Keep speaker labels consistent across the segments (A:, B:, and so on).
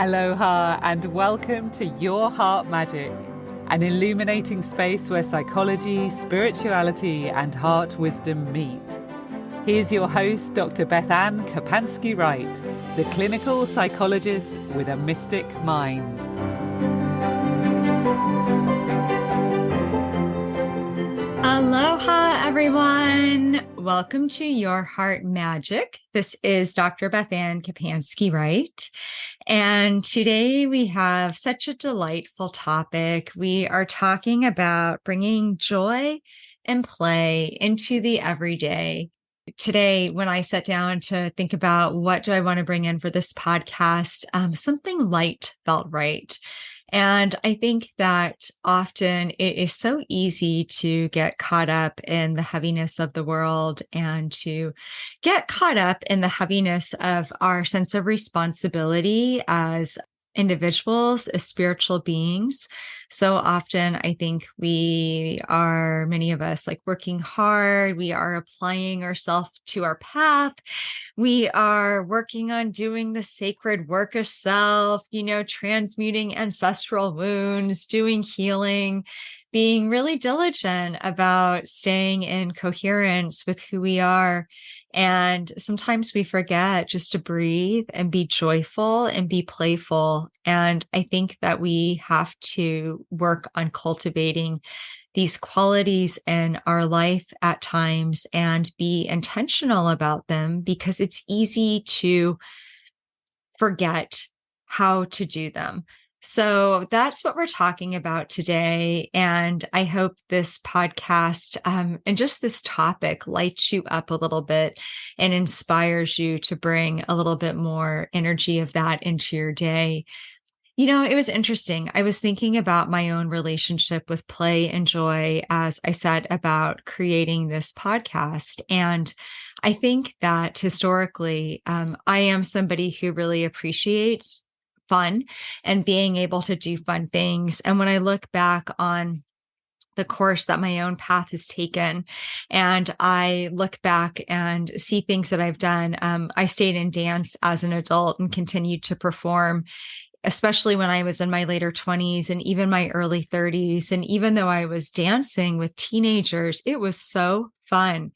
A: Aloha and welcome to Your Heart Magic, an illuminating space where psychology, spirituality and heart wisdom meet. Here's your host, Dr. BethAnne Wright, the clinical psychologist with a mystic mind.
B: Aloha, everyone. Welcome to Your Heart Magic. This is Dr. BethAnne Wright. And today we have such a delightful topic. We are talking about bringing joy and play into the everyday. Today, when I sat down to think about what do I want to bring in for this podcast, something light felt right. And I think that often it is so easy to get caught up in the heaviness of the world and to get caught up in the heaviness of our sense of responsibility as individuals, as spiritual beings. So often I think many of us like working hard. We are applying ourselves to our path. We are working on doing the sacred work of self, transmuting ancestral wounds, doing healing, being really diligent about staying in coherence with who we are. And sometimes we forget just to breathe and be joyful and be playful. And I think that we have to work on cultivating these qualities in our life at times and be intentional about them, because it's easy to forget how to do them. So that's what we're talking about today. And I hope this podcast and just this topic lights you up a little bit and inspires you to bring a little bit more energy of that into your day. It was interesting. I was thinking about my own relationship with play and joy as I said about creating this podcast. And I think that historically, I am somebody who really appreciates fun and being able to do fun things. And when I look back on the course that my own path has taken, and I look back and see things that I've done, I stayed in dance as an adult and continued to perform, especially when I was in my later 20s and even my early 30s. And even though I was dancing with teenagers, it was so fun.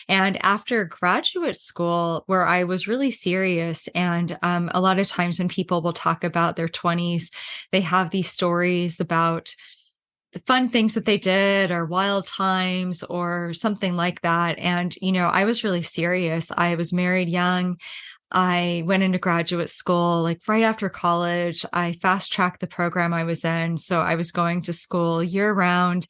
B: And after graduate school, where I was really serious, and a lot of times when people will talk about their 20s, they have these stories about the fun things that they did or wild times or something like that. And, I was really serious. I was married young. I went into graduate school, like right after college. I fast-tracked the program I was in. So I was going to school year round.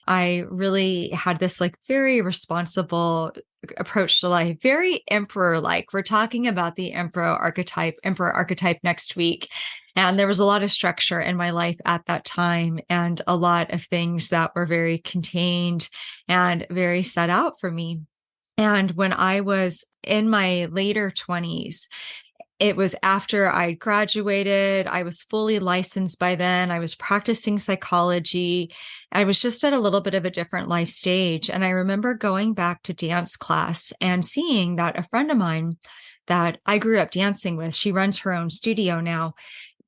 B: I really had this like very responsible approach to life, very emperor-like. We're talking about the emperor archetype next week. And there was a lot of structure in my life at that time and a lot of things that were very contained and very set out for me. And when I was in my later 20s, it was after I graduated. I was fully licensed by then. I was practicing psychology. I was just at a little bit of a different life stage. And I remember going back to dance class and seeing that a friend of mine that I grew up dancing with, she runs her own studio now,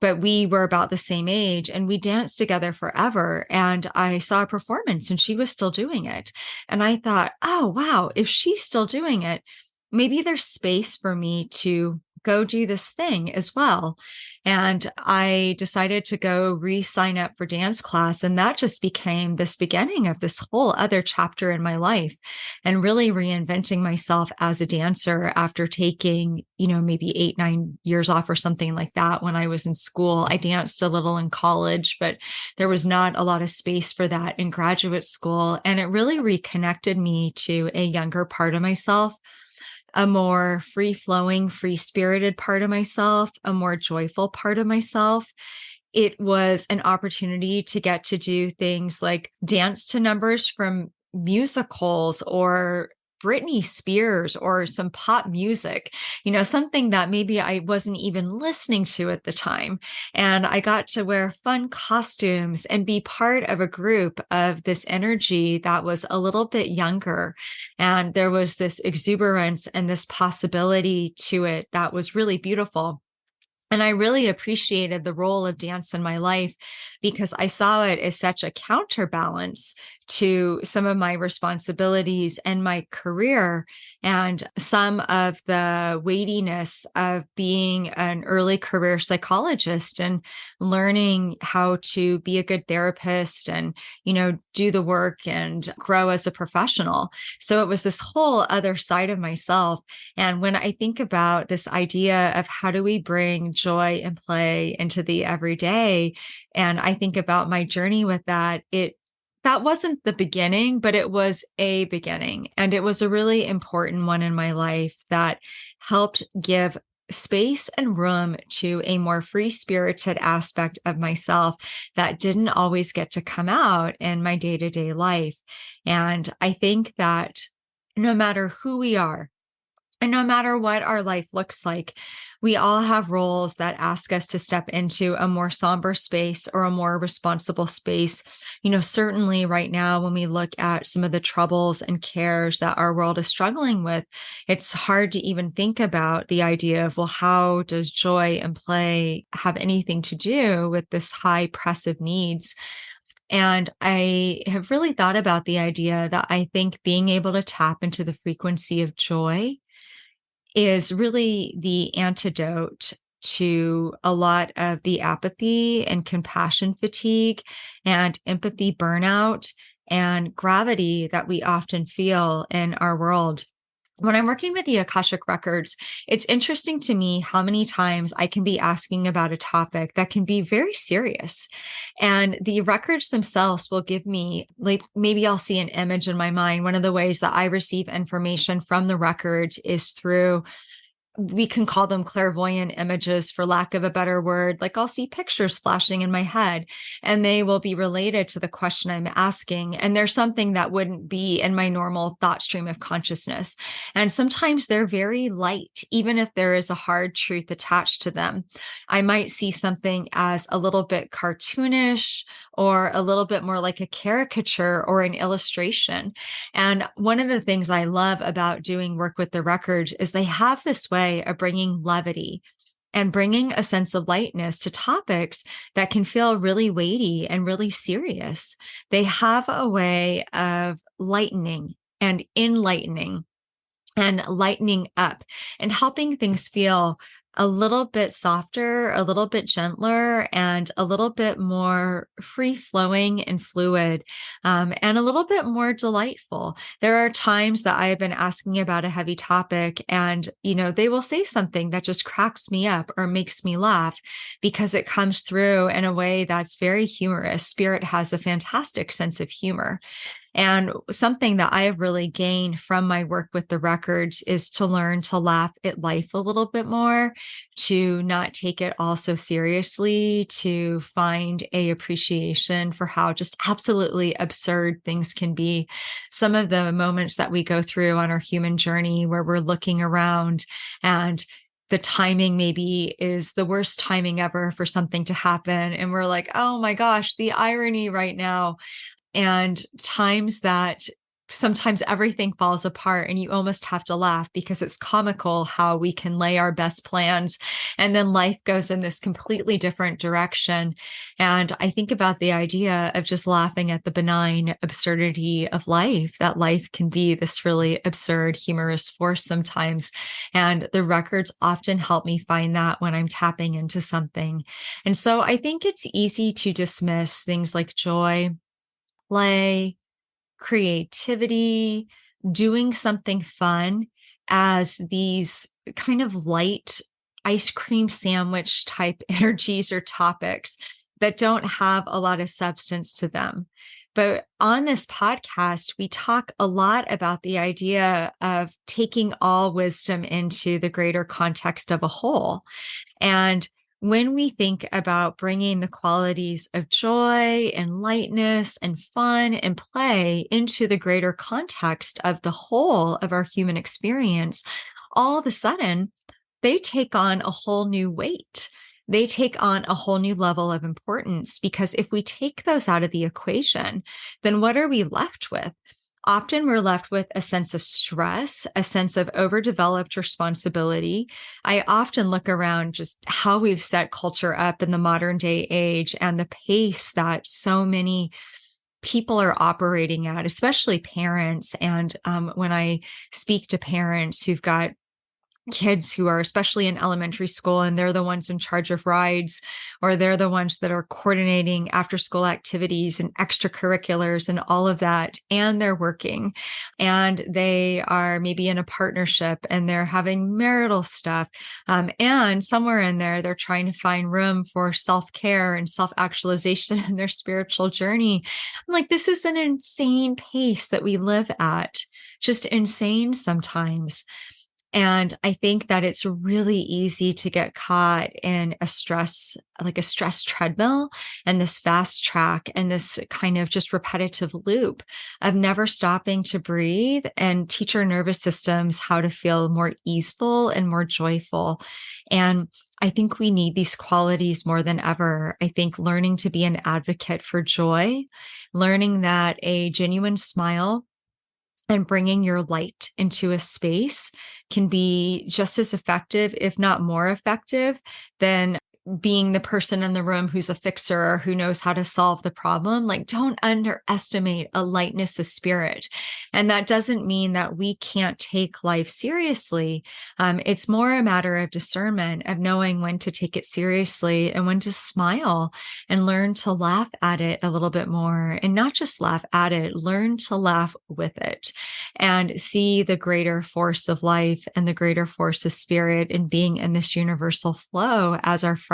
B: but we were about the same age and we danced together forever. And I saw a performance and she was still doing it. And I thought, oh, wow, if she's still doing it, maybe there's space for me to go do this thing as well. And I decided to go re-sign up for dance class. And that just became this beginning of this whole other chapter in my life and really reinventing myself as a dancer after taking, maybe 8-9 years off or something like that when I was in school. I danced a little in college, but there was not a lot of space for that in graduate school. And it really reconnected me to a younger part of myself, a more free-flowing, free-spirited part of myself, a more joyful part of myself. It was an opportunity to get to do things like dance to numbers from musicals or Britney Spears or some pop music, something that maybe I wasn't even listening to at the time. And I got to wear fun costumes and be part of a group of this energy that was a little bit younger. And there was this exuberance and this possibility to it that was really beautiful. And I really appreciated the role of dance in my life because I saw it as such a counterbalance to some of my responsibilities and my career and some of the weightiness of being an early career psychologist and learning how to be a good therapist and, do the work and grow as a professional. So it was this whole other side of myself. And when I think about this idea of how do we bring joy and play into the everyday, and I think about my journey with that wasn't the beginning, but it was a beginning. And it was a really important one in my life that helped give space and room to a more free-spirited aspect of myself that didn't always get to come out in my day-to-day life. And I think that no matter who we are, and no matter what our life looks like, we all have roles that ask us to step into a more somber space or a more responsible space. Certainly right now, when we look at some of the troubles and cares that our world is struggling with, it's hard to even think about the idea of, well, how does joy and play have anything to do with this high press of needs? And I have really thought about the idea that I think being able to tap into the frequency of joy is really the antidote to a lot of the apathy and compassion fatigue and empathy burnout and gravity that we often feel in our world. When I'm working with the Akashic Records, it's interesting to me how many times I can be asking about a topic that can be very serious. And the records themselves will give me, like, maybe I'll see an image in my mind. One of the ways that I receive information from the records is through, we can call them clairvoyant images for lack of a better word. Like I'll see pictures flashing in my head and they will be related to the question I'm asking. And there's something that wouldn't be in my normal thought stream of consciousness. And sometimes they're very light, even if there is a hard truth attached to them. I might see something as a little bit cartoonish or a little bit more like a caricature or an illustration. And one of the things I love about doing work with the records is they have this way of bringing levity and bringing a sense of lightness to topics that can feel really weighty and really serious. They have a way of lightening and enlightening and lightening up and helping things feel a little bit softer, a little bit gentler, and a little bit more free flowing and fluid, and a little bit more delightful. There are times that I have been asking about a heavy topic and, they will say something that just cracks me up or makes me laugh because it comes through in a way that's very humorous. Spirit has a fantastic sense of humor. And something that I have really gained from my work with the records is to learn to laugh at life a little bit more, to not take it all so seriously, to find a appreciation for how just absolutely absurd things can be. Some of the moments that we go through on our human journey where we're looking around and the timing maybe is the worst timing ever for something to happen. And we're like, oh my gosh, the irony right now. And times that sometimes everything falls apart and you almost have to laugh because it's comical how we can lay our best plans and then life goes in this completely different direction. And I think about the idea of just laughing at the benign absurdity of life, that life can be this really absurd, humorous force sometimes. And the records often help me find that when I'm tapping into something. And so I think it's easy to dismiss things like joy, play, creativity, doing something fun as these kind of light ice cream sandwich type energies or topics that don't have a lot of substance to them. But on this podcast, we talk a lot about the idea of taking all wisdom into the greater context of a whole. And when we think about bringing the qualities of joy and lightness and fun and play into the greater context of the whole of our human experience, all of a sudden, they take on a whole new weight. They take on a whole new level of importance because if we take those out of the equation, then what are we left with? often we're left with a sense of stress, a sense of overdeveloped responsibility. I often look around just how we've set culture up in the modern day age and the pace that so many people are operating at, especially parents. And when I speak to parents who've got kids who are especially in elementary school and they're the ones in charge of rides, or they're the ones that are coordinating after school activities and extracurriculars and all of that, and they're working and they are maybe in a partnership and they're having marital stuff, and somewhere in there they're trying to find room for self-care and self-actualization in their spiritual journey. I'm like, this is an insane pace that we live at, just insane sometimes. And I think that it's really easy to get caught in a stress, like a stress treadmill and this fast track and this kind of just repetitive loop of never stopping to breathe and teach our nervous systems how to feel more easeful and more joyful. And I think we need these qualities more than ever. I think learning to be an advocate for joy, learning that a genuine smile and bringing your light into a space can be just as effective, if not more effective, than being the person in the room who's a fixer, who knows how to solve the problem. Like, don't underestimate a lightness of spirit. And that doesn't mean that we can't take life seriously. It's more a matter of discernment, of knowing when to take it seriously and when to smile and learn to laugh at it a little bit more, and not just laugh at it, learn to laugh with it and see the greater force of life and the greater force of spirit in being in this universal flow as our friend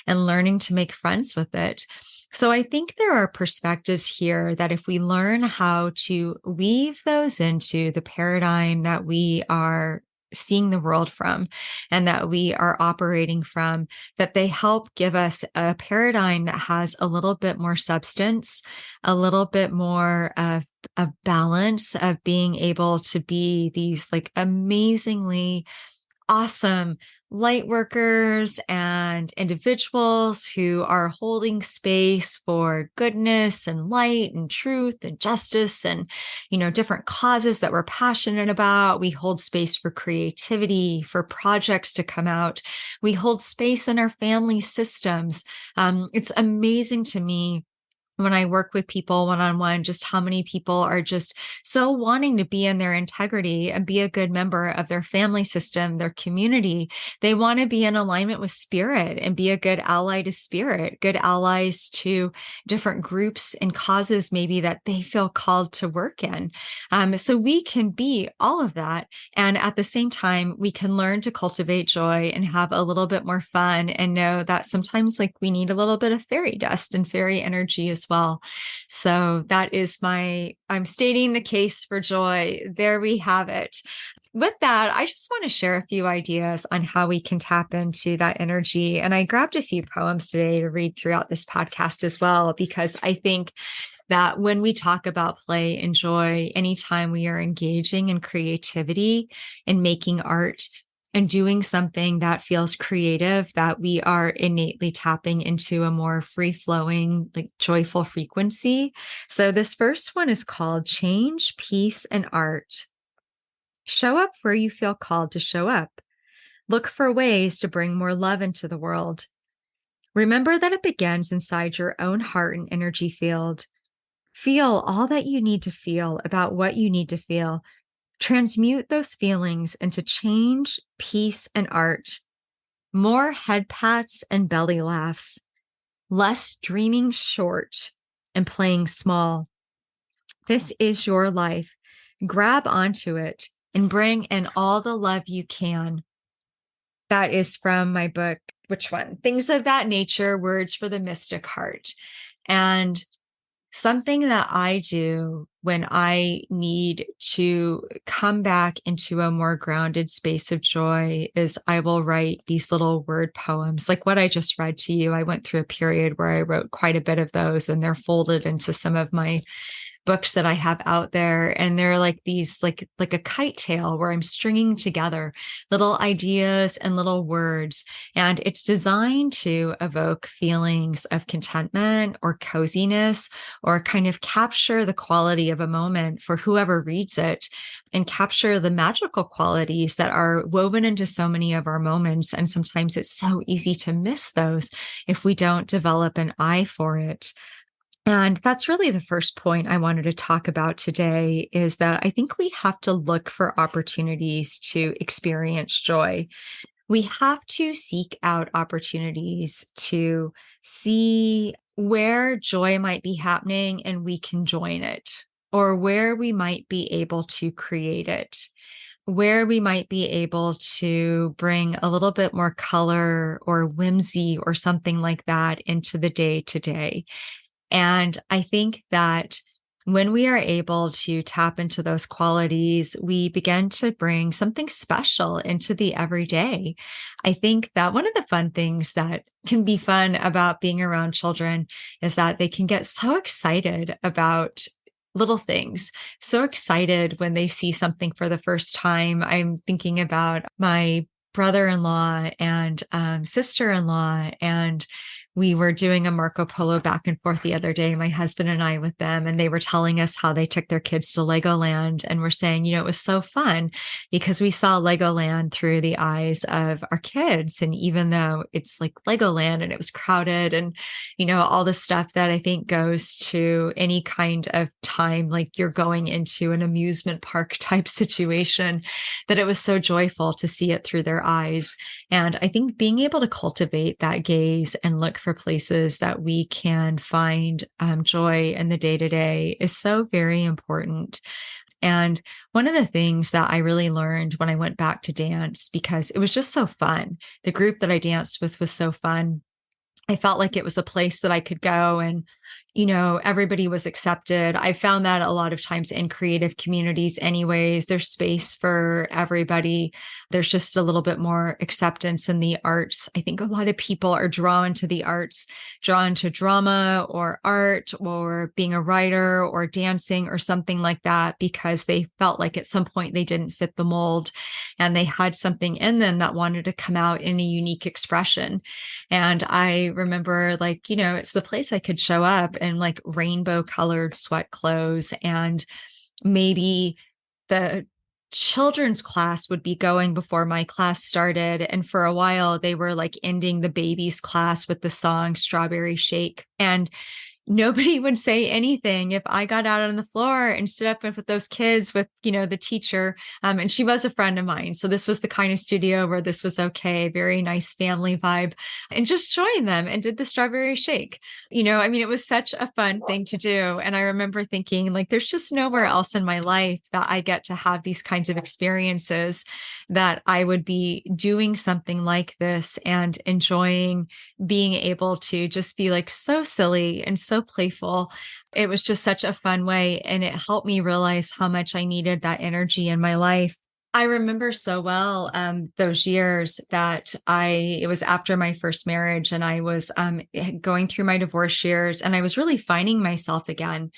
B: and learning to make friends with it. So I think there are perspectives here that if we learn how to weave those into the paradigm that we are seeing the world from and that we are operating from, that they help give us a paradigm that has a little bit more substance, a little bit more of a balance of being able to be these like amazingly awesome light workers and individuals who are holding space for goodness and light and truth and justice and, different causes that we're passionate about. We hold space for creativity, for projects to come out. We hold space in our family systems. It's amazing to me when I work with people one-on-one, just how many people are just so wanting to be in their integrity and be a good member of their family system, their community. They want to be in alignment with spirit and be a good ally to spirit, good allies to different groups and causes maybe that they feel called to work in. So we can be all of that. And at the same time, we can learn to cultivate joy and have a little bit more fun and know that sometimes like we need a little bit of fairy dust and fairy energy as well. So that is I'm stating the case for joy. There we have it. With that, I just want to share a few ideas on how we can tap into that energy. And I grabbed a few poems today to read throughout this podcast as well, because I think that when we talk about play and joy, anytime we are engaging in creativity and making art, and doing something that feels creative, that we are innately tapping into a more free-flowing, like joyful frequency. So this first one is called Change, Peace, and Art. Show up where you feel called to show up. Look for ways to bring more love into the world. Remember that it begins inside your own heart and energy field. Feel all that you need to feel about what you need to feel. Transmute those feelings into change, peace, and art. More head pats and belly laughs. Less dreaming short and playing small. This is your life. Grab onto it and bring in all the love you can. That is from my book. Which one? Things of That Nature, Words for the Mystic Heart. And something that I do when I need to come back into a more grounded space of joy is I will write these little word poems, like what I just read to you. I went through a period where I wrote quite a bit of those, and they're folded into some of my books that I have out there. And they're like these, like a kite tail where I'm stringing together little ideas and little words. And it's designed to evoke feelings of contentment or coziness, or kind of capture the quality of a moment for whoever reads it, and capture the magical qualities that are woven into so many of our moments. And sometimes it's so easy to miss those if we don't develop an eye for it. And that's really the first point I wanted to talk about today, is that I think we have to look for opportunities to experience joy. We have to seek out opportunities to see where joy might be happening and we can join it, or where we might be able to create it, where we might be able to bring a little bit more color or whimsy or something like that into the day to day. And I think that when we are able to tap into those qualities, we begin to bring something special into the everyday. I think that one of the fun things that can be fun about being around children is that they can get so excited about little things, so excited when they see something for the first time. I'm thinking about my brother-in-law and sister-in-law, and we were doing a Marco Polo back and forth the other day, my husband and I with them, and they were telling us how they took their kids to Legoland, and we're saying, it was so fun because we saw Legoland through the eyes of our kids. And even though it's like Legoland and it was crowded and, all the stuff that I think goes to any kind of time, like you're going into an amusement park type situation, that it was so joyful to see it through their eyes. And I think being able to cultivate that gaze and look for places that we can find joy in the day to day is so very important. And one of the things that I really learned when I went back to dance, because it was just so fun, the group that I danced with was so fun. I felt like it was a place that I could go and, everybody was accepted. I found that a lot of times in creative communities anyways, there's space for everybody. There's just a little bit more acceptance in the arts. I think a lot of people are drawn to the arts, drawn to drama or art or being a writer or dancing or something like that, because they felt like at some point they didn't fit the mold and they had something in them that wanted to come out in a unique expression. And I remember it's the place I could show up in like rainbow colored sweat clothes, and maybe the children's class would be going before my class started. And for a while they were like ending the babies class with the song Strawberry Shake. And nobody would say anything if I got out on the floor and stood up with those kids with, the teacher. And she was a friend of mine. So this was the kind of studio where this was okay, very nice family vibe, and just joined them and did the Strawberry Shake. It was such a fun thing to do. And I remember thinking, there's just nowhere else in my life that I get to have these kinds of experiences, that I would be doing something like this and enjoying being able to just be so silly and so playful. It was just such a fun way. And it helped me realize how much I needed that energy in my life. I remember so well those years that it was after my first marriage, and I was going through my divorce years, and I was really finding myself again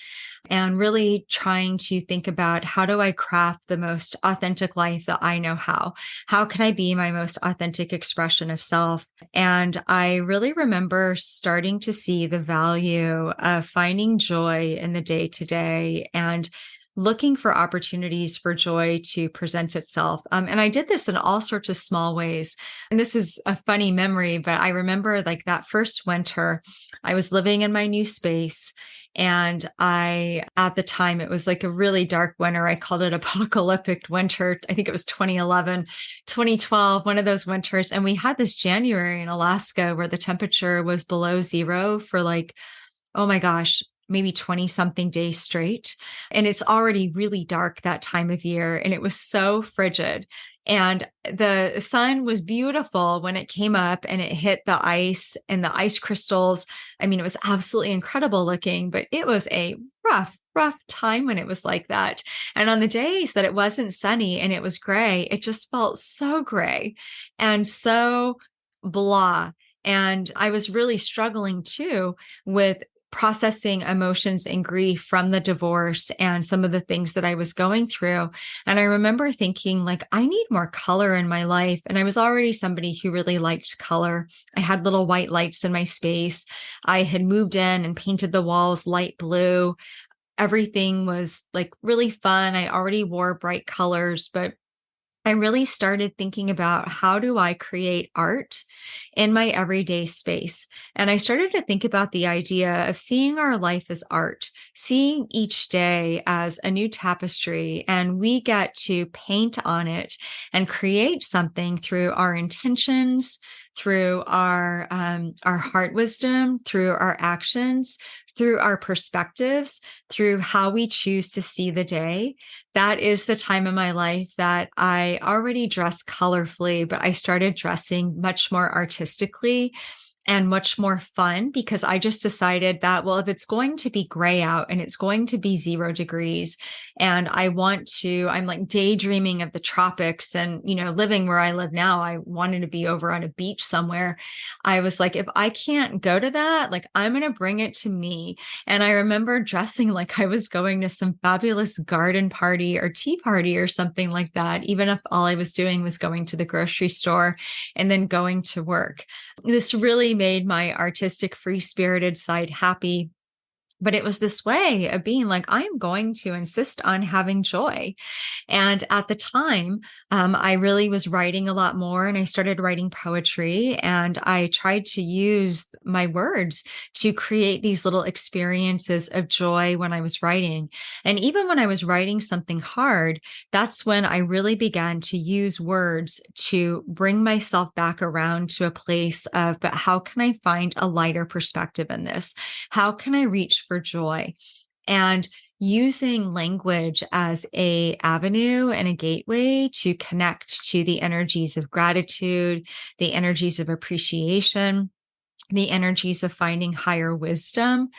B: and really trying to think about, how do I craft the most authentic life that I know how? How can I be my most authentic expression of self? And I really remember starting to see the value of finding joy in the day to day and looking for opportunities for joy to present itself. And I did this in all sorts of small ways. And this is a funny memory, but I remember that first winter, I was living in my new space. And at the time, it was a really dark winter. I called it apocalyptic winter. I think it was 2011, 2012, one of those winters. And we had this January in Alaska where the temperature was below zero for oh my gosh, maybe 20 something days straight. And it's already really dark that time of year. And it was so frigid. And the sun was beautiful when it came up and it hit the ice and the ice crystals. It was absolutely incredible looking, but it was a rough time when it was like that. And on the days that it wasn't sunny and it was gray, it just felt so gray and so blah. And I was really struggling too with processing emotions and grief from the divorce and some of the things that I was going through. And I remember thinking, like, I need more color in my life. And I was already somebody who really liked color. I had little white lights in my space. I had moved in and painted the walls light blue. Everything was like really fun. I already wore bright colors, but I really started thinking about, how do I create art in my everyday space? And I started to think about the idea of seeing our life as art, seeing each day as a new tapestry, and we get to paint on it and create something through our intentions, through our heart wisdom, through our actions, through our perspectives, through how we choose to see the day. That is the time in my life that I already dress colorfully, but I started dressing much more artistically and much more fun, because I just decided that, well, if it's going to be gray out and it's going to be 0 degrees, and I'm like daydreaming of the tropics and, living where I live now, I wanted to be over on a beach somewhere. I was like, if I can't go to that, like, I'm going to bring it to me. And I remember dressing like I was going to some fabulous garden party or tea party or something like that, even if all I was doing was going to the grocery store and then going to work. This really made my artistic, free-spirited side happy. But it was this way of being like, I am going to insist on having joy. And at the time, I really was writing a lot more, and I started writing poetry, and I tried to use my words to create these little experiences of joy when I was writing. And even when I was writing something hard, that's when I really began to use words to bring myself back around to a place of, but how can I find a lighter perspective in this? How can I reach for joy? And using language as a avenue and a gateway to connect to the energies of gratitude, the energies of appreciation, the energies of finding higher wisdom.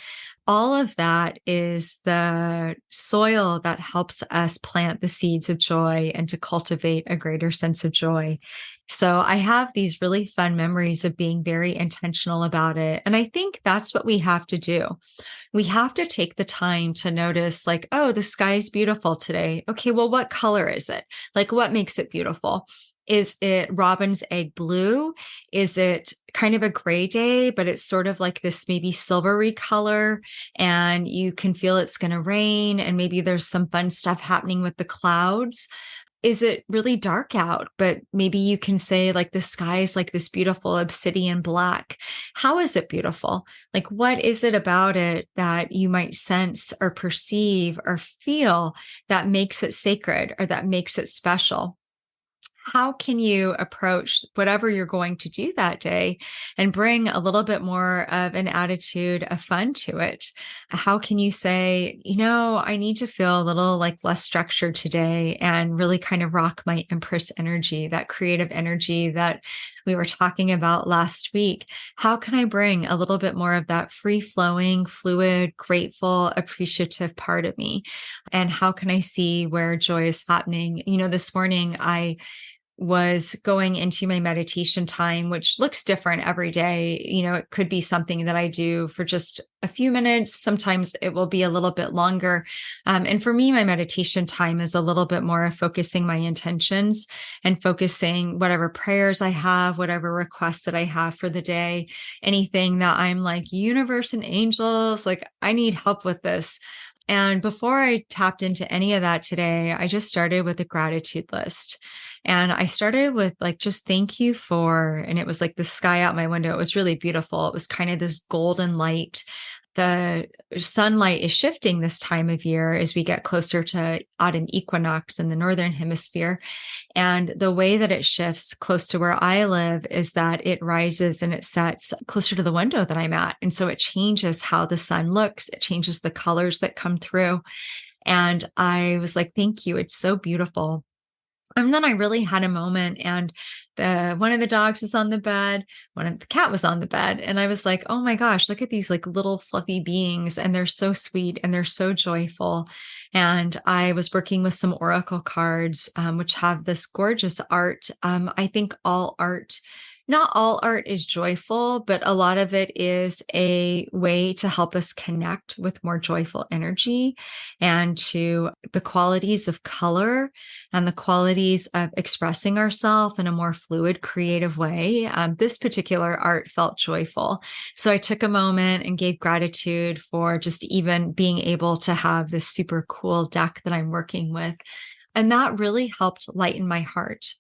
B: All of that is the soil that helps us plant the seeds of joy and to cultivate a greater sense of joy. So I have these really fun memories of being very intentional about it. And I think that's what we have to do. We have to take the time to notice, like, oh, the sky's beautiful today. Okay, well, what color is it? Like, what makes it beautiful? Is it robin's egg blue? Is it kind of a gray day, but it's sort of like this maybe silvery color, and you can feel it's going to rain, and maybe there's some fun stuff happening with the clouds? Is it really dark out, but maybe you can say, like, the sky is like this beautiful obsidian black? How is it beautiful? Like, what is it about it that you might sense or perceive or feel that makes it sacred or that makes it special? How can you approach whatever you're going to do that day and bring a little bit more of an attitude of fun to it? How can you say, I need to feel a little like less structured today, and really kind of rock my Empress energy, that creative energy that we were talking about last week? How can I bring a little bit more of that free flowing, fluid, grateful, appreciative part of me? And how can I see where joy is happening? This morning I was going into my meditation time, which looks different every day. It could be something that I do for just a few minutes. Sometimes it will be a little bit longer. And for me, my meditation time is a little bit more of focusing my intentions and focusing whatever prayers I have, whatever requests that I have for the day, anything that I'm like, universe and angels, like, I need help with this. And before I tapped into any of that today, I just started with a gratitude list. And I started with, like, just thank you for, and it was like the sky out my window. It was really beautiful. It was kind of this golden light. The sunlight is shifting this time of year as we get closer to autumn equinox in the northern hemisphere. And the way that it shifts close to where I live is that it rises and it sets closer to the window that I'm at. And so it changes how the sun looks. It changes the colors that come through. And I was like, thank you. It's so beautiful. And then I really had a moment, and one of the dogs was on the bed, the cat was on the bed. And I was like, oh my gosh, look at these like little fluffy beings, and they're so sweet and they're so joyful. And I was working with some oracle cards, which have this gorgeous art. I think all art not all art is joyful, but a lot of it is a way to help us connect with more joyful energy and to the qualities of color and the qualities of expressing ourselves in a more fluid, creative way. This particular art felt joyful. So I took a moment and gave gratitude for just even being able to have this super cool deck that I'm working with. And that really helped lighten my heart.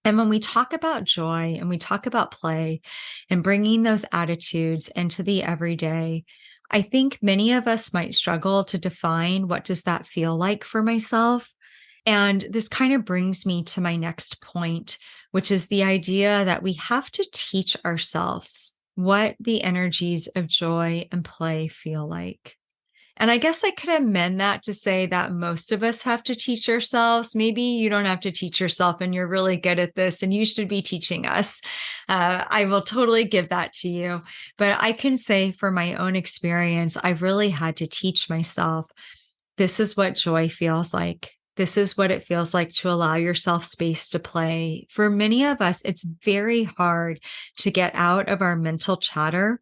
B: And when we talk about joy and we talk about play and bringing those attitudes into the everyday, I think many of us might struggle to define what does that feel like for myself. And this kind of brings me to my next point, which is the idea that we have to teach ourselves what the energies of joy and play feel like. And I guess I could amend that to say that most of us have to teach ourselves. Maybe you don't have to teach yourself and you're really good at this and you should be teaching us. I will totally give that to you. But I can say for my own experience, I've really had to teach myself, this is what joy feels like. This is what it feels like to allow yourself space to play. For many of us, it's very hard to get out of our mental chatter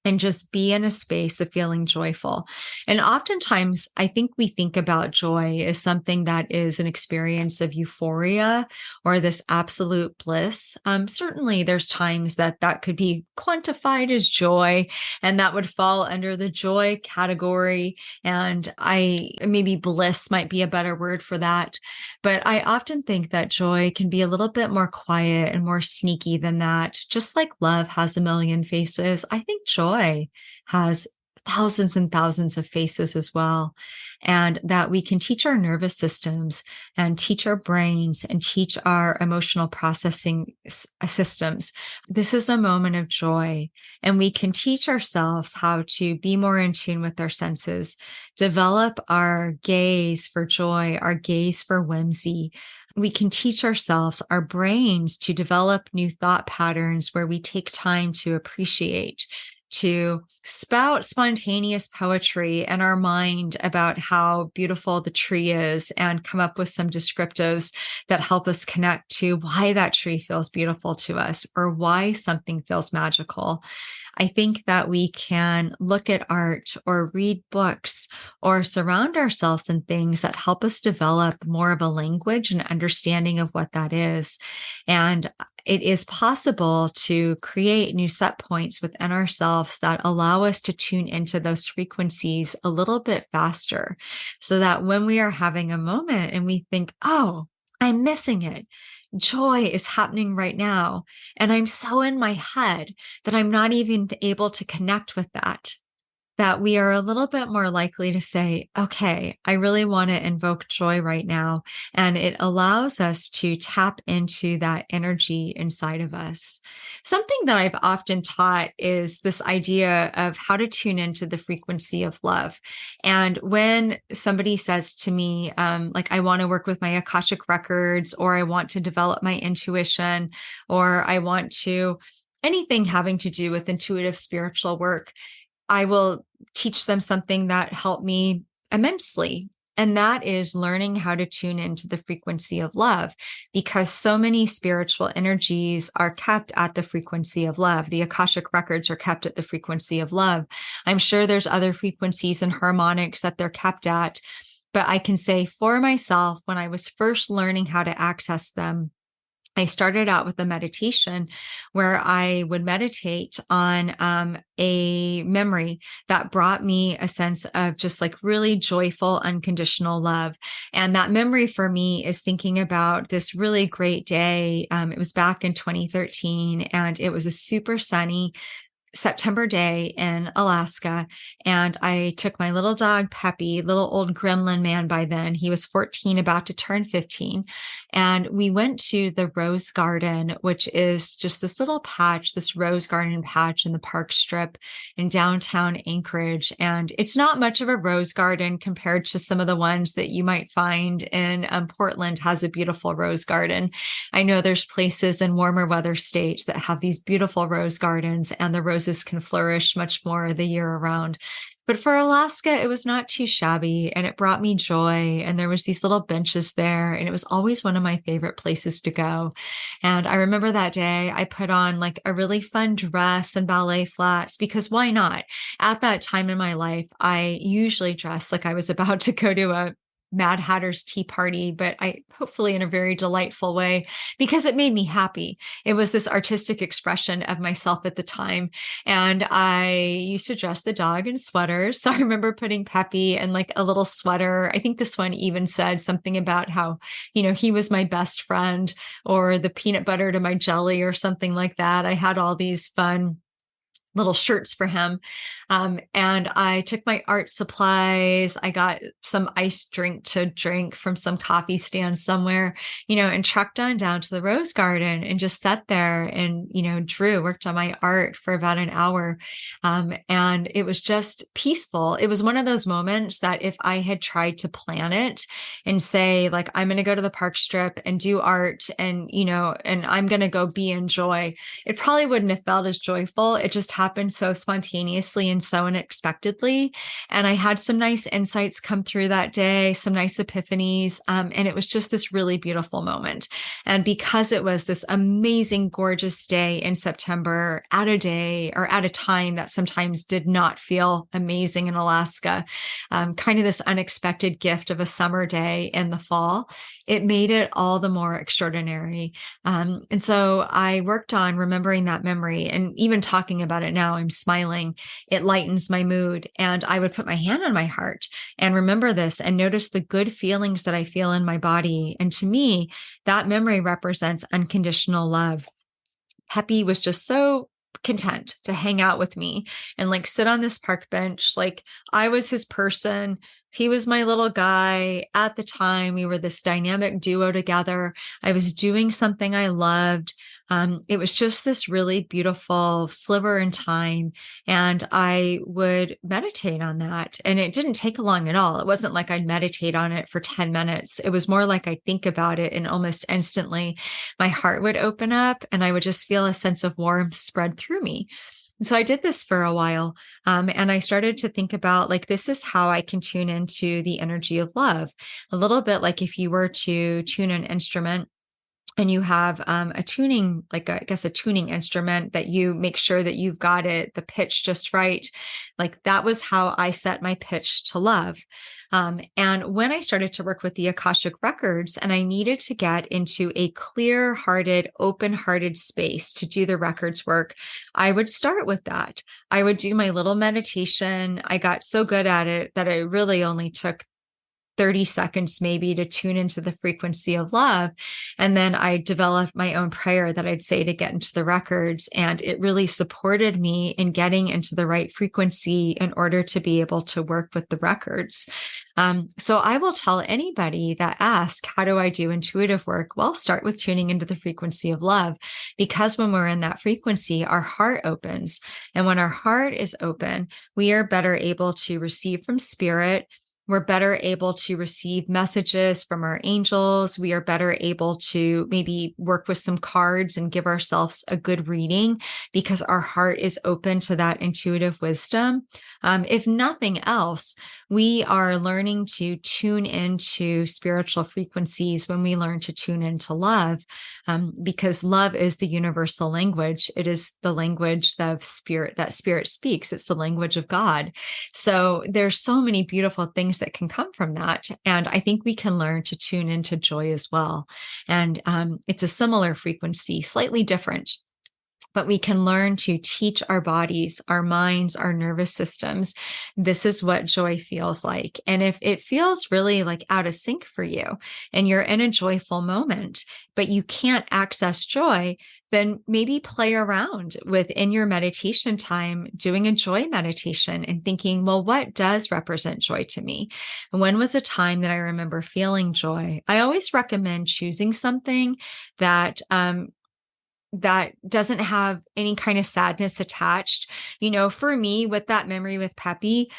B: and just be in a space of feeling joyful. And oftentimes, I think we think about joy as something that is an experience of euphoria or this absolute bliss. Certainly, there's times that that could be quantified as joy, and that would fall under the joy category. And maybe bliss might be a better word for that. But I often think that joy can be a little bit more quiet and more sneaky than that. Just like love has a million faces, I think joy has thousands and thousands of faces as well. And that we can teach our nervous systems and teach our brains and teach our emotional processing systems. This is a moment of joy. And we can teach ourselves how to be more in tune with our senses, develop our gaze for joy, our gaze for whimsy. We can teach ourselves, our brains, to develop new thought patterns where we take time to appreciate, to spout spontaneous poetry in our mind about how beautiful the tree is and come up with some descriptives that help us connect to why that tree feels beautiful to us or why something feels magical. I think that we can look at art or read books or surround ourselves in things that help us develop more of a language and understanding of what that is. And it is possible to create new set points within ourselves that allow us to tune into those frequencies a little bit faster so that when we are having a moment and we think, oh, I'm missing it. Joy is happening right now. And I'm so in my head that I'm not even able to connect with that we are a little bit more likely to say, okay, I really want to invoke joy right now. And it allows us to tap into that energy inside of us. Something that I've often taught is this idea of how to tune into the frequency of love. And when somebody says to me, like, I want to work with my Akashic Records, or I want to develop my intuition, or I want to anything having to do with intuitive spiritual work, I will teach them something that helped me immensely. And that is learning how to tune into the frequency of love, because so many spiritual energies are kept at the frequency of love. The Akashic Records are kept at the frequency of love. I'm sure there's other frequencies and harmonics that they're kept at, but I can say for myself, when I was first learning how to access them, I started out with a meditation where I would meditate on a memory that brought me a sense of just like really joyful, unconditional love. And that memory for me is thinking about this really great day. It was back in 2013, and it was a super sunny September day in Alaska. And I took my little dog, Peppy, little old gremlin man by then. He was 14, about to turn 15. And we went to the Rose Garden, which is just this little patch, this rose garden patch in the park strip in downtown Anchorage. And it's not much of a rose garden compared to some of the ones that you might find in Portland has a beautiful rose garden. I know there's places in warmer weather states that have these beautiful rose gardens, and the roses can flourish much more the year around. But for Alaska, it was not too shabby and it brought me joy. And there was these little benches there and it was always one of my favorite places to go. And I remember that day I put on like a really fun dress and ballet flats because why not? At that time in my life, I usually dress like I was about to go to a Mad Hatter's tea party, but I hopefully in a very delightful way because it made me happy. It was this artistic expression of myself at the time. And I used to dress the dog in sweaters. So I remember putting Peppy in like a little sweater. I think this one even said something about how, he was my best friend or the peanut butter to my jelly or something like that. I had all these fun little shirts for him. And I took my art supplies. I got some iced drink to drink from some coffee stand somewhere, and trucked on down to the rose garden and just sat there and, worked on my art for about an hour. And it was just peaceful. It was one of those moments that if I had tried to plan it and say, like, I'm going to go to the park strip and do art and, and I'm going to go be in joy, it probably wouldn't have felt as joyful. It just happened so spontaneously and so unexpectedly. And I had some nice insights come through that day, some nice epiphanies. And it was just this really beautiful moment. And because it was this amazing, gorgeous day in September at a day or at a time that sometimes did not feel amazing in Alaska, kind of this unexpected gift of a summer day in the fall, it made it all the more extraordinary. And so I worked on remembering that memory, and even talking about it now, I'm smiling. It lightens my mood. And I would put my hand on my heart and remember this and notice the good feelings that I feel in my body. And to me, that memory represents unconditional love. Peppy was just so content to hang out with me and like sit on this park bench. Like I was his person. He was my little guy. At the time, we were this dynamic duo together. I was doing something I loved. It was just this really beautiful sliver in time. And I would meditate on that. And it didn't take long at all. It wasn't like I'd meditate on it for 10 minutes. It was more like I'd think about it and almost instantly my heart would open up and I would just feel a sense of warmth spread through me. So I did this for a while. And I started to think about like, this is how I can tune into the energy of love. A little bit like if you were to tune an instrument and you have a tuning, like I guess a tuning instrument that you make sure that you've got it, the pitch just right. Like that was how I set my pitch to love. And when I started to work with the Akashic Records and I needed to get into a clear-hearted, open-hearted space to do the records work, I would start with that. I would do my little meditation. I got so good at it that it really only took 30 seconds maybe to tune into the frequency of love. And then I developed my own prayer that I'd say to get into the records. And it really supported me in getting into the right frequency in order to be able to work with the records. So I will tell anybody that asks, how do I do intuitive work? Well, start with tuning into the frequency of love, because when we're in that frequency, our heart opens. And when our heart is open, we are better able to receive from spirit. We're better able to receive messages from our angels. We are better able to maybe work with some cards and give ourselves a good reading because our heart is open to that intuitive wisdom. If nothing else, we are learning to tune into spiritual frequencies when we learn to tune into love, because love is the universal language. It is the language of spirit that spirit speaks. It's the language of God. So there's so many beautiful things that can come from that. And I think we can learn to tune into joy as well. And it's a similar frequency, slightly different. But we can learn to teach our bodies, our minds, our nervous systems. This is what joy feels like. And if it feels really like out of sync for you and you're in a joyful moment, but you can't access joy, then maybe play around within your meditation time, doing a joy meditation and thinking, well, what does represent joy to me? When was a time that I remember feeling joy? I always recommend choosing something that doesn't have any kind of sadness attached. For me, with that memory with Peppy,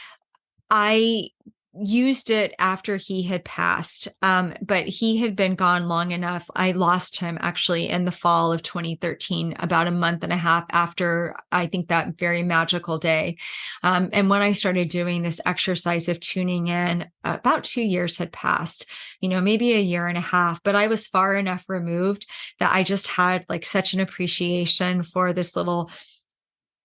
B: I used it after he had passed. But he had been gone long enough. I lost him actually in the fall of 2013, about a month and a half after, I think, that very magical day. And when I started doing this exercise of tuning in, about 2 years had passed, maybe a year and a half, but I was far enough removed that I just had like such an appreciation for this little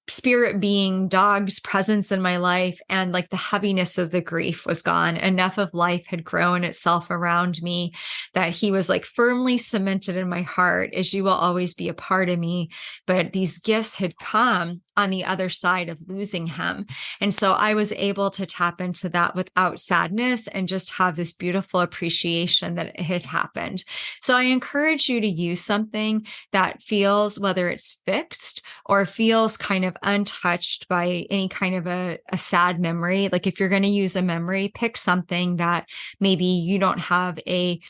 B: spirit being dog's presence in my life, and like the heaviness of the grief was gone. Enough of life had grown itself around me that he was like firmly cemented in my heart as you will always be a part of me. But these gifts had come on the other side of losing him. And so I was able to tap into that without sadness and just have this beautiful appreciation that it had happened. So I encourage you to use something that feels, whether it's fixed or feels kind of untouched by any kind of a sad memory. Like if you're going to use a memory, pick something that maybe you don't have a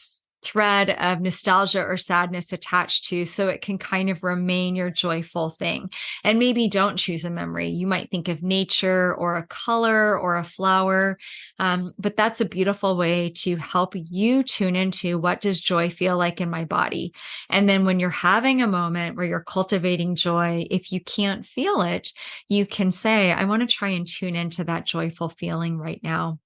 B: thread of nostalgia or sadness attached to, so it can kind of remain your joyful thing. And maybe don't choose a memory. You might think of nature or a color or a flower. But that's a beautiful way to help you tune into, what does joy feel like in my body? And then when you're having a moment where you're cultivating joy, if you can't feel it, you can say, I want to try and tune into that joyful feeling right now.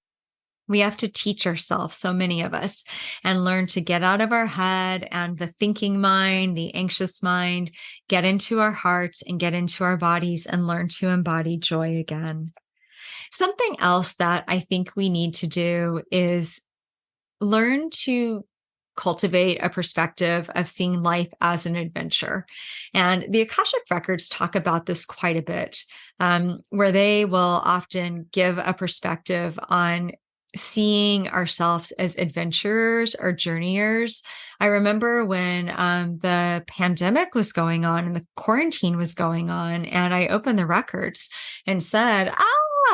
B: We have to teach ourselves, so many of us, and learn to get out of our head and the thinking mind, the anxious mind, get into our hearts and get into our bodies and learn to embody joy again. Something else that I think we need to do is learn to cultivate a perspective of seeing life as an adventure. And the Akashic Records talk about this quite a bit, where they will often give a perspective on seeing ourselves as adventurers or journeyers. I remember when the pandemic was going on and the quarantine was going on, and I opened the records and said,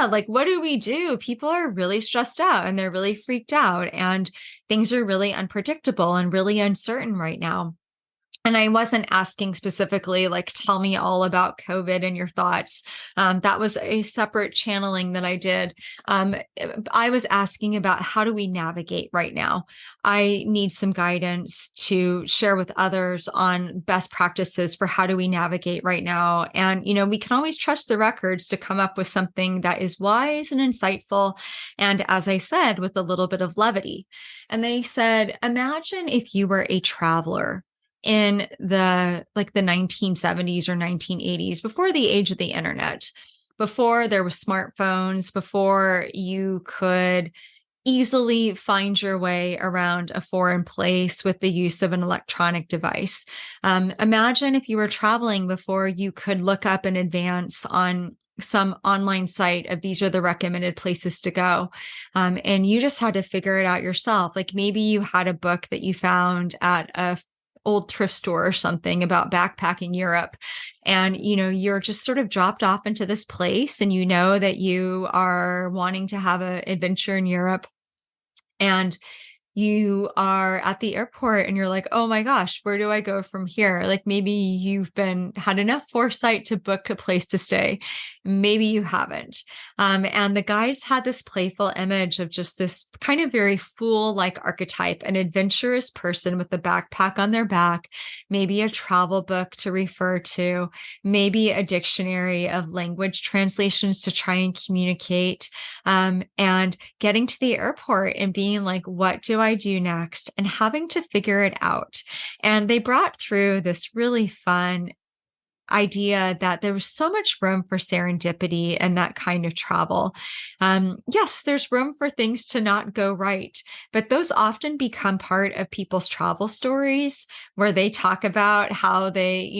B: like, what do we do? People are really stressed out and they're really freaked out, and things are really unpredictable and really uncertain right now. And I wasn't asking specifically, like, tell me all about COVID and your thoughts. That was a separate channeling that I did. I was asking about, how do we navigate right now? I need some guidance to share with others on best practices for how do we navigate right now. And, we can always trust the records to come up with something that is wise and insightful. And as I said, with a little bit of levity. And they said, imagine if you were a traveler in the 1970s or 1980s, before the age of the internet, before there were smartphones, before you could easily find your way around a foreign place with the use of an electronic device. Imagine if you were traveling before you could look up in advance on some online site of these are the recommended places to go. And you just had to figure it out yourself. Like maybe you had a book that you found at a old thrift store or something about backpacking Europe. And, you're just sort of dropped off into this place, and that you are wanting to have an adventure in Europe. And you are at the airport and you're like, oh my gosh, where do I go from here? Like maybe you've had enough foresight to book a place to stay. Maybe you haven't. And the guides had this playful image of just this kind of very fool-like archetype, an adventurous person with a backpack on their back, maybe a travel book to refer to, maybe a dictionary of language translations to try and communicate, and getting to the airport and being like, what do I do next? And having to figure it out. And they brought through this really fun idea that there was so much room for serendipity and that kind of travel. Yes, there's room for things to not go right, but those often become part of people's travel stories, where they talk about how they,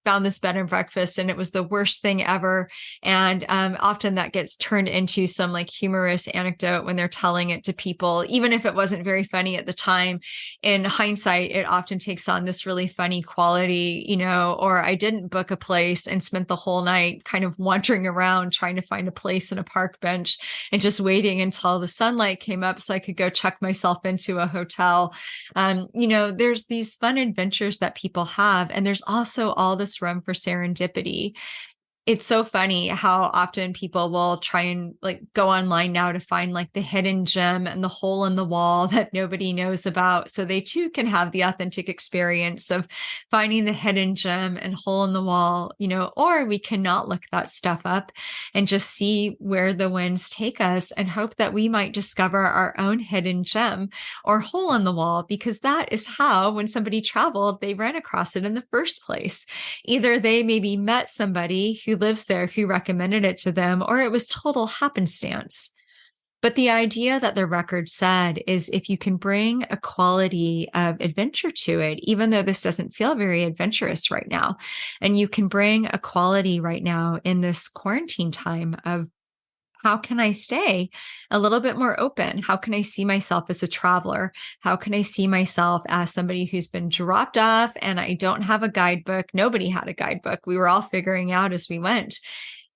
B: found this bed and breakfast and it was the worst thing ever. And often that gets turned into some like humorous anecdote when they're telling it to people, even if it wasn't very funny at the time. In hindsight, it often takes on this really funny quality, or I didn't book a place and spent the whole night kind of wandering around trying to find a place in a park bench and just waiting until the sunlight came up so I could go check myself into a hotel. There's these fun adventures that people have, and there's also all this room for serendipity. It's so funny how often people will try and like go online now to find like the hidden gem and the hole in the wall that nobody knows about. So they too can have the authentic experience of finding the hidden gem and hole in the wall, or we cannot look that stuff up and just see where the winds take us and hope that we might discover our own hidden gem or hole in the wall, because that is how, when somebody traveled, they ran across it in the first place. Either they maybe met somebody who lives there who recommended it to them, or it was total happenstance. But the idea that the record said is if you can bring a quality of adventure to it, even though this doesn't feel very adventurous right now, and you can bring a quality right now in this quarantine time of how can I stay a little bit more open? How can I see myself as a traveler? How can I see myself as somebody who's been dropped off and I don't have a guidebook? Nobody had a guidebook. We were all figuring out as we went.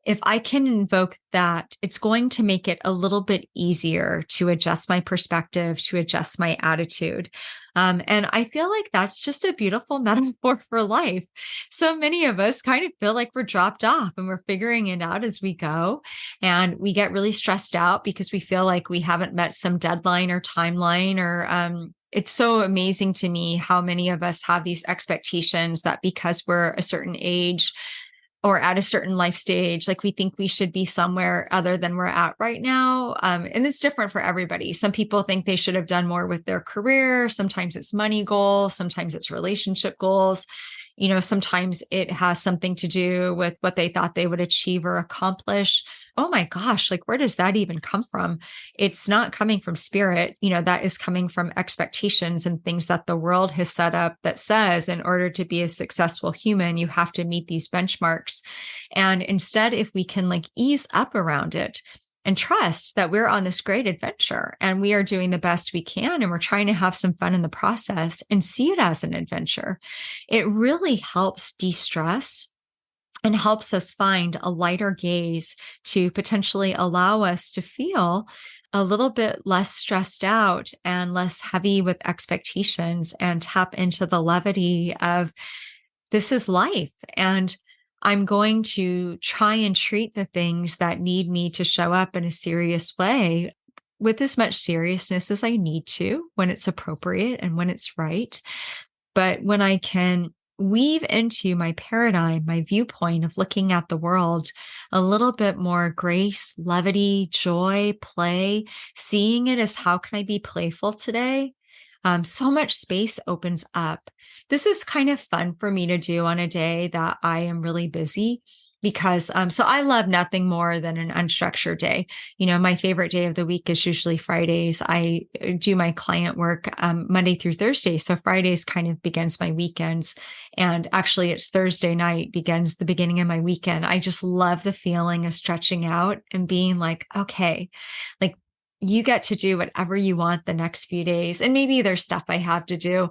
B: If I can invoke that, it's going to make it a little bit easier to adjust my perspective, to adjust my attitude. And I feel like that's just a beautiful metaphor for life. So many of us kind of feel like we're dropped off and we're figuring it out as we go. And we get really stressed out because we feel like we haven't met some deadline or timeline or, it's so amazing to me how many of us have these expectations that because we're a certain age, or at a certain life stage, like we think we should be somewhere other than we're at right now. And it's different for everybody. Some people think they should have done more with their career. Sometimes it's money goals. Sometimes it's relationship goals. Sometimes it has something to do with what they thought they would achieve or accomplish. Oh my gosh, like where does that even come from? It's not coming from spirit. That is coming from expectations and things that the world has set up that says in order to be a successful human, you have to meet these benchmarks. And instead, if we can like ease up around it, and trust that we're on this great adventure and we are doing the best we can and we're trying to have some fun in the process and see it as an adventure, it really helps de-stress and helps us find a lighter gaze to potentially allow us to feel a little bit less stressed out and less heavy with expectations and tap into the levity of this is life. And I'm going to try and treat the things that need me to show up in a serious way with as much seriousness as I need to when it's appropriate and when it's right. But when I can weave into my paradigm, my viewpoint of looking at the world, a little bit more grace, levity, joy, play, seeing it as how can I be playful today? So much space opens up. This is kind of fun for me to do on a day that I am really busy because so I love nothing more than an unstructured day. My favorite day of the week is usually Fridays. I do my client work Monday through Thursday. So Fridays kind of begins my weekends. And actually it's Thursday night begins the beginning of my weekend. I just love the feeling of stretching out and being like, okay, like you get to do whatever you want the next few days. And maybe there's stuff I have to do,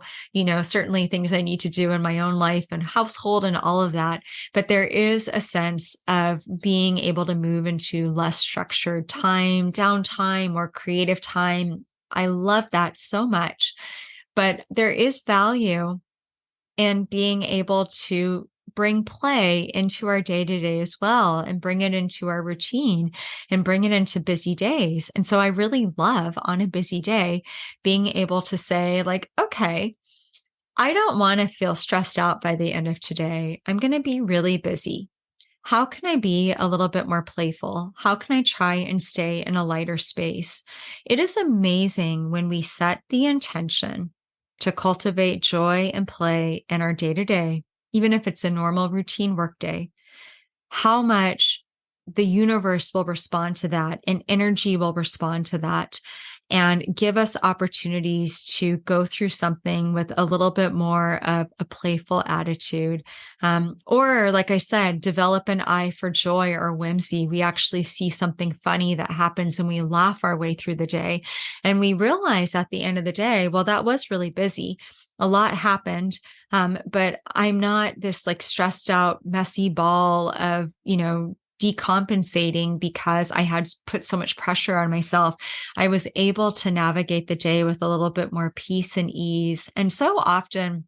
B: certainly things I need to do in my own life and household and all of that. But there is a sense of being able to move into less structured time, downtime, or creative time. I love that so much. But there is value in being able to bring play into our day-to-day as well and bring it into our routine and bring it into busy days. And so I really love on a busy day being able to say like, okay, I don't want to feel stressed out by the end of today. I'm going to be really busy. How can I be a little bit more playful? How can I try and stay in a lighter space? It is amazing when we set the intention to cultivate joy and play in our day-to-day, even if it's a normal routine workday, how much the universe will respond to that and energy will respond to that and give us opportunities to go through something with a little bit more of a playful attitude. Or like I said, develop an eye for joy or whimsy. We actually see something funny that happens and we laugh our way through the day. And we realize at the end of the day, well, that was really busy. A lot happened, but I'm not this like stressed out, messy ball of, decompensating because I had put so much pressure on myself. I was able to navigate the day with a little bit more peace and ease. And so often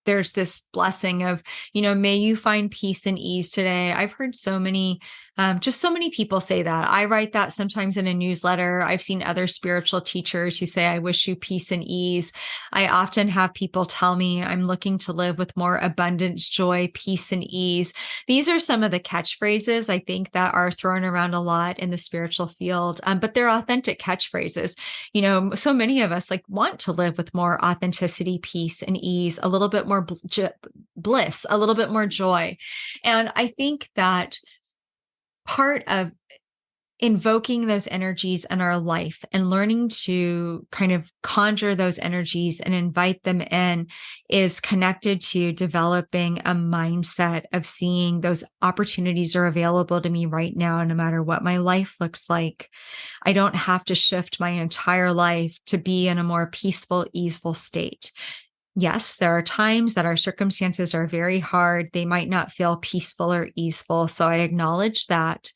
B: there's this blessing of, may you find peace and ease today. I've heard so many people say that. I write that sometimes in a newsletter. I've seen other spiritual teachers who say, I wish you peace and ease. I often have people tell me I'm looking to live with more abundance, joy, peace, and ease. These are some of the catchphrases I think that are thrown around a lot in the spiritual field, but they're authentic catchphrases. So many of us want to live with more authenticity, peace, and ease, a little bit more bliss, a little bit more joy. And I think that part of invoking those energies in our life and learning to kind of conjure those energies and invite them in is connected to developing a mindset of seeing those opportunities are available to me right now, no matter what my life looks like. I don't have to shift my entire life to be in a more peaceful, easeful state. Yes, there are times that our circumstances are very hard. They might not feel peaceful or easeful. So I acknowledge that.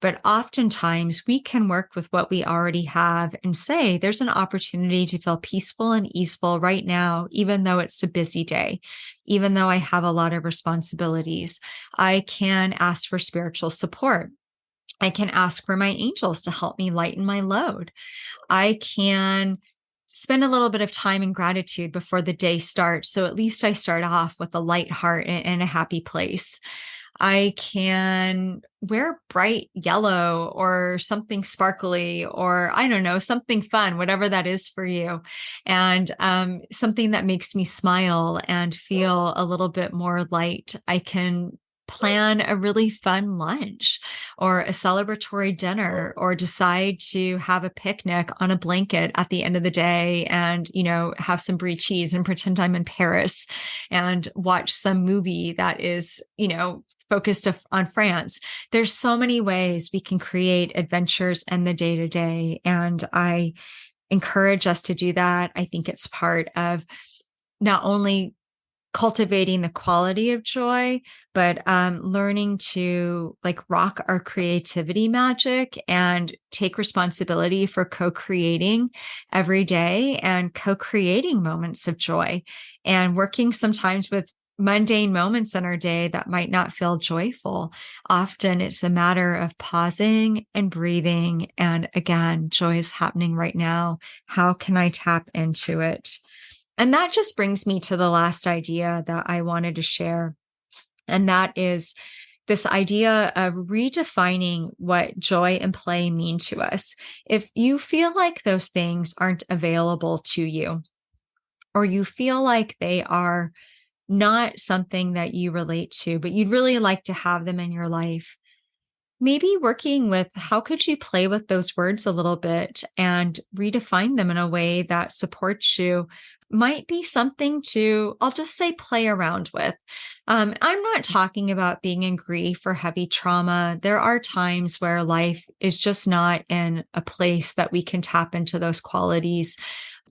B: But oftentimes we can work with what we already have and say, there's an opportunity to feel peaceful and easeful right now, even though it's a busy day, even though I have a lot of responsibilities. I can ask for spiritual support. I can ask for my angels to help me lighten my load. I can spend a little bit of time in gratitude before the day starts. So at least I start off with a light heart and a happy place. I can wear bright yellow or something sparkly, or I don't know, something fun, whatever that is for you. And something that makes me smile and feel a little bit more light. I can plan a really fun lunch or a celebratory dinner, or decide to have a picnic on a blanket at the end of the day and, have some brie cheese and pretend I'm in Paris and watch some movie that is, focused on France. There's so many ways we can create adventures in the day to day. And I encourage us to do that. I think it's part of not only cultivating the quality of joy, but learning to rock our creativity magic and take responsibility for co-creating every day and co-creating moments of joy, and working sometimes with mundane moments in our day that might not feel joyful. Often it's a matter of pausing and breathing. And again, joy is happening right now. How can I tap into it? And that just brings me to the last idea that I wanted to share. And that is this idea of redefining what joy and play mean to us. If you feel like those things aren't available to you, or you feel like they are not something that you relate to, but you'd really like to have them in your life, maybe working with how could you play with those words a little bit and redefine them in a way that supports you might be something to, I'll just say, play around with. I'm not talking about being in grief or heavy trauma. There are times where life is just not in a place that we can tap into those qualities.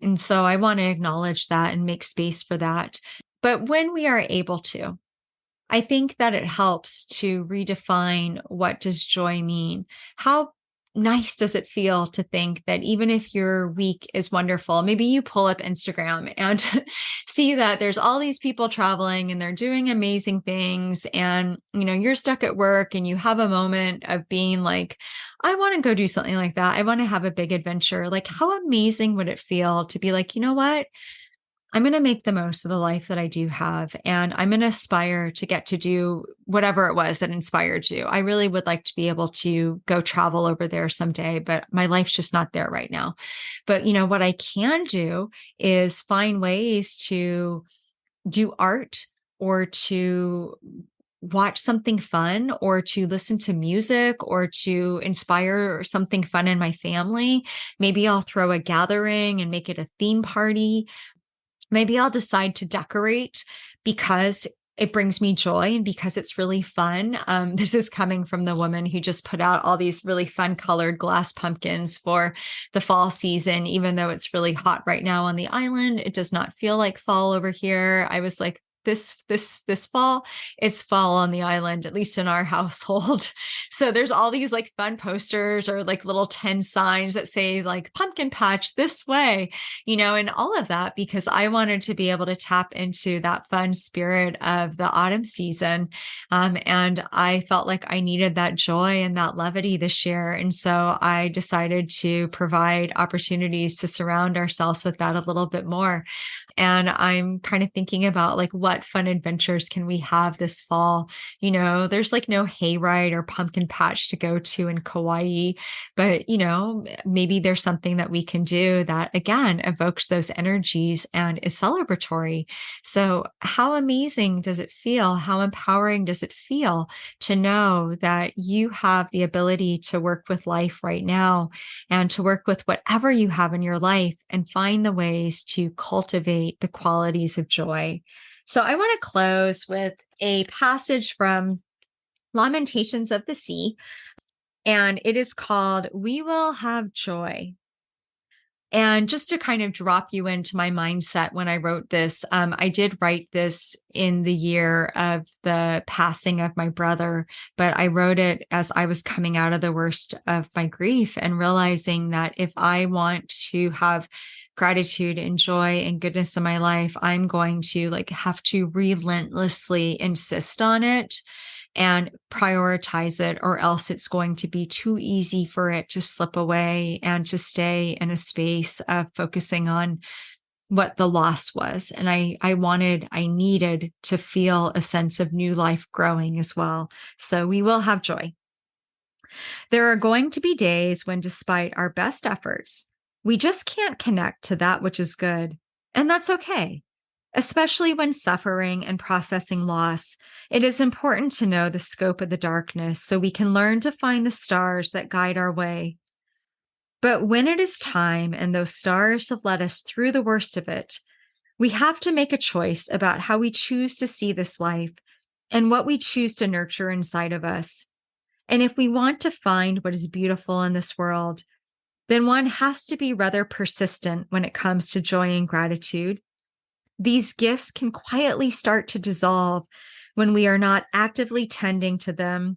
B: And so I want to acknowledge that and make space for that. But when we are able to, I think that it helps to redefine, what does joy mean? How nice does it feel to think that even if your week is wonderful, maybe you pull up Instagram and see that there's all these people traveling and they're doing amazing things. And, you're stuck at work and you have a moment of being like, I want to go do something like that. I want to have a big adventure. How amazing would it feel to be like, you know what? I'm going to make the most of the life that I do have, and I'm going to aspire to get to do whatever it was that inspired you. I really would like to be able to go travel over there someday, but my life's just not there right now. But what I can do is find ways to do art, or to watch something fun, or to listen to music, or to inspire something fun in my family. Maybe I'll throw a gathering and make it a theme party. Maybe I'll decide to decorate because it brings me joy and because it's really fun. This is coming from the woman who just put out all these really fun colored glass pumpkins for the fall season. Even though it's really hot right now on the island, it does not feel like fall over here. I was like, this fall, it's fall on the island, at least in our household. So there's all these like fun posters or like little 10 signs that say like pumpkin patch this way, and all of that, because I wanted to be able to tap into that fun spirit of the autumn season. And I felt like I needed that joy and that levity this year. And so I decided to provide opportunities to surround ourselves with that a little bit more. And I'm kind of thinking about like what fun adventures can we have this fall? There's like no hayride or pumpkin patch to go to in Kauai, but maybe there's something that we can do that again evokes those energies and is celebratory. So how amazing does it feel? How empowering does it feel to know that you have the ability to work with life right now and to work with whatever you have in your life and find the ways to cultivate the qualities of joy? So I want to close with a passage from Lamentations of the Sea, and it is called "We Will Have Joy." And just to kind of drop you into my mindset when I wrote this, I did write this in the year of the passing of my brother, but I wrote it as I was coming out of the worst of my grief and realizing that if I want to have gratitude and joy and goodness in my life, I'm going to have to relentlessly insist on it and prioritize it, or else it's going to be too easy for it to slip away and to stay in a space of focusing on what the loss was. And I needed to feel a sense of new life growing as well. So we will have joy. There are going to be days when, despite our best efforts, we just can't connect to that which is good. And that's okay. Especially when suffering and processing loss, it is important to know the scope of the darkness so we can learn to find the stars that guide our way. But when it is time and those stars have led us through the worst of it, we have to make a choice about how we choose to see this life and what we choose to nurture inside of us. And if we want to find what is beautiful in this world, then one has to be rather persistent when it comes to joy and gratitude. These gifts can quietly start to dissolve when we are not actively tending to them,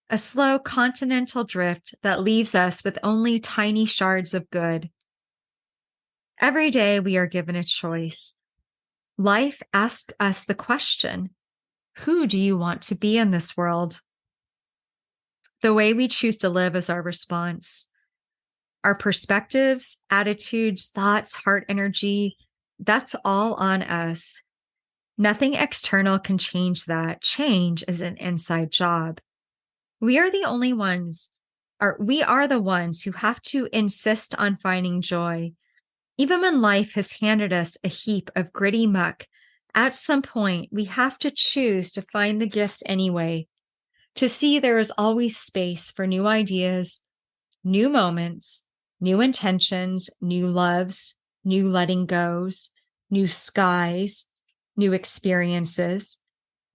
B: a slow continental drift that leaves us with only tiny shards of good. Every day we are given a choice. Life asks us the question, who do you want to be in this world? The way we choose to live is our response. Our perspectives, attitudes, thoughts, heart energy, that's all on us. Nothing external can change that. Change is an inside job. We are the ones who have to insist on finding joy. Even when life has handed us a heap of gritty muck, at some point we have to choose to find the gifts anyway, to see there is always space for new ideas, new moments, new intentions, new loves, new letting goes, new skies, new experiences,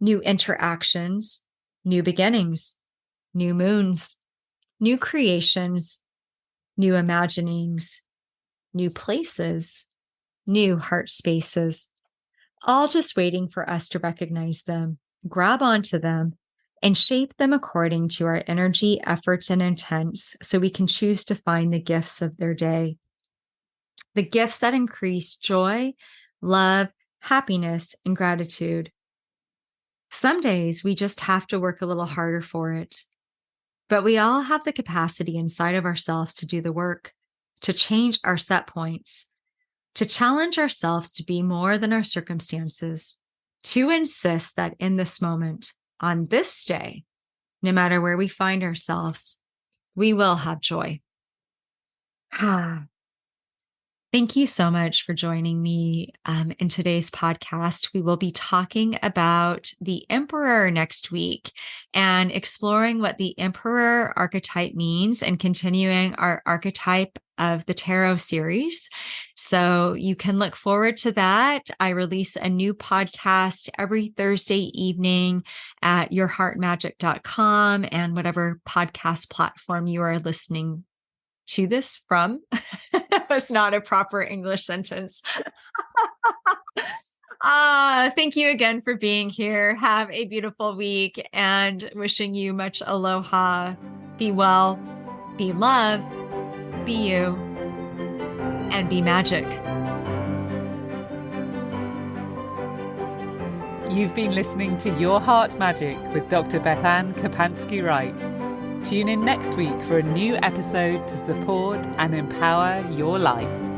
B: new interactions, new beginnings, new moons, new creations, new imaginings, new places, new heart spaces, all just waiting for us to recognize them, grab onto them, and shape them according to our energy, efforts, and intents so we can choose to find the gifts of their day. The gifts that increase joy, love, happiness, and gratitude. Some days we just have to work a little harder for it. But we all have the capacity inside of ourselves to do the work, to change our set points, to challenge ourselves to be more than our circumstances, to insist that in this moment, on this day, no matter where we find ourselves, we will have joy. Thank you so much for joining me in today's podcast. We will be talking about the Emperor next week and exploring what the Emperor archetype means and continuing our Archetype of the Tarot series. So you can look forward to that. I release a new podcast every Thursday evening at yourheartmagic.com and whatever podcast platform you are listening to this from. That was not a proper English sentence. Thank you again for being here. Have a beautiful week and wishing you much aloha. Be well, be love, be you, and be magic.
A: You've been listening to Your Heart Magic with Dr. BethAnne Kapansky-Wright. Tune in next week for a new episode to support and empower your light.